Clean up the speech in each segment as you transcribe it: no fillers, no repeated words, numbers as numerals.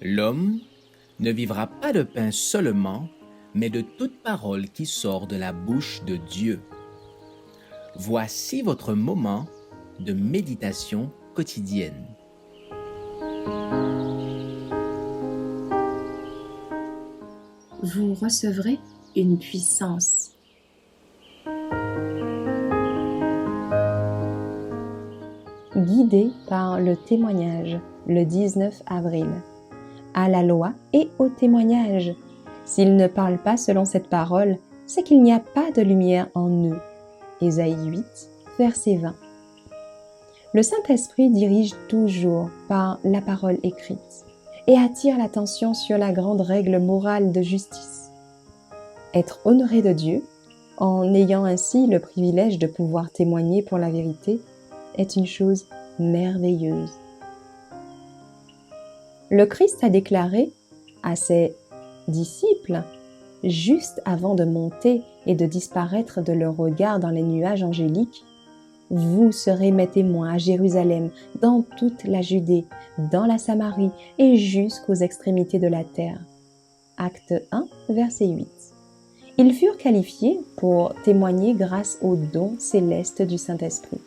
L'homme ne vivra pas de pain seulement, mais de toute parole qui sort de la bouche de Dieu. Voici votre moment de méditation quotidienne. Vous recevrez une puissance. Guidé par le témoignage, le 19 avril. À la loi et au témoignage. S'ils ne parlent pas selon cette parole, c'est qu'il n'y a pas de lumière en eux. Ésaïe 8, verset 20. Le Saint-Esprit dirige toujours par la parole écrite et attire l'attention sur la grande règle morale de justice. Être honoré de Dieu, en ayant ainsi le privilège de pouvoir témoigner pour la vérité, est une chose merveilleuse. Le Christ a déclaré à ses disciples, juste avant de monter et de disparaître de leur regard dans les nuages angéliques, « Vous serez mes témoins à Jérusalem, dans toute la Judée, dans la Samarie et jusqu'aux extrémités de la terre. » Acte 1, verset 8. Ils furent qualifiés pour témoigner grâce au don céleste du Saint-Esprit.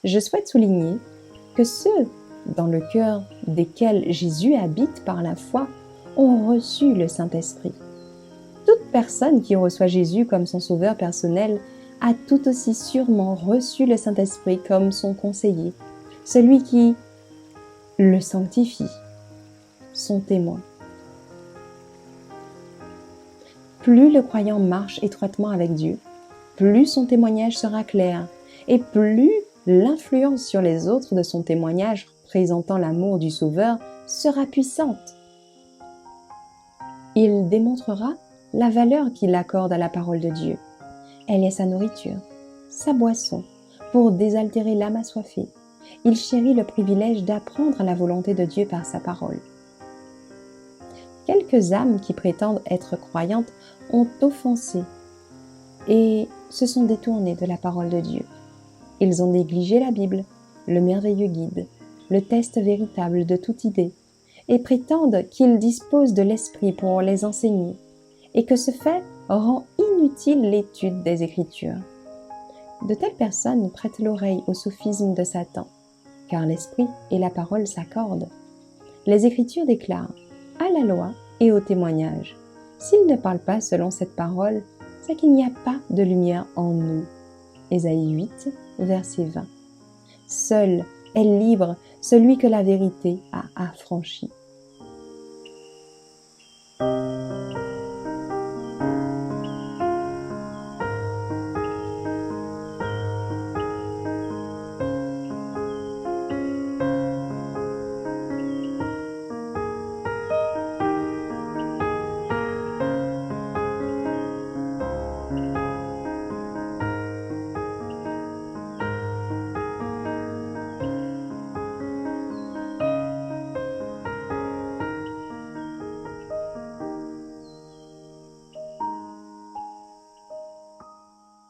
Je souhaite souligner que ceux dans le cœur desquels Jésus habite par la foi ont reçu le Saint-Esprit. Toute personne qui reçoit Jésus comme son sauveur personnel a tout aussi sûrement reçu le Saint-Esprit comme son conseiller, celui qui le sanctifie, son témoin. Plus le croyant marche étroitement avec Dieu, plus son témoignage sera clair et plus l'influence sur les autres de son témoignage présentant l'amour du Sauveur sera puissante. Il démontrera la valeur qu'il accorde à la parole de Dieu. Elle est sa nourriture, sa boisson, pour désaltérer l'âme assoiffée. Il chérit le privilège d'apprendre la volonté de Dieu par sa parole. Quelques âmes qui prétendent être croyantes ont offensé et se sont détournées de la parole de Dieu. Ils ont négligé la Bible, le merveilleux guide, le test véritable de toute idée, et prétendent qu'ils disposent de l'Esprit pour les enseigner, et que ce fait rend inutile l'étude des Écritures. De telles personnes prêtent l'oreille au sophisme de Satan, car l'Esprit et la parole s'accordent. Les Écritures déclarent à la loi et au témoignage. S'ils ne parlent pas selon cette parole, c'est qu'il n'y a pas de lumière en eux. Ésaïe 8, verset 20. Seul est libre celui que la vérité a affranchi.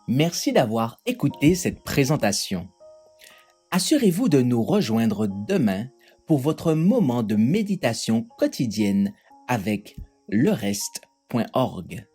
Merci d'avoir écouté cette présentation. Assurez-vous de nous rejoindre demain pour votre moment de méditation quotidienne avec lereste.org.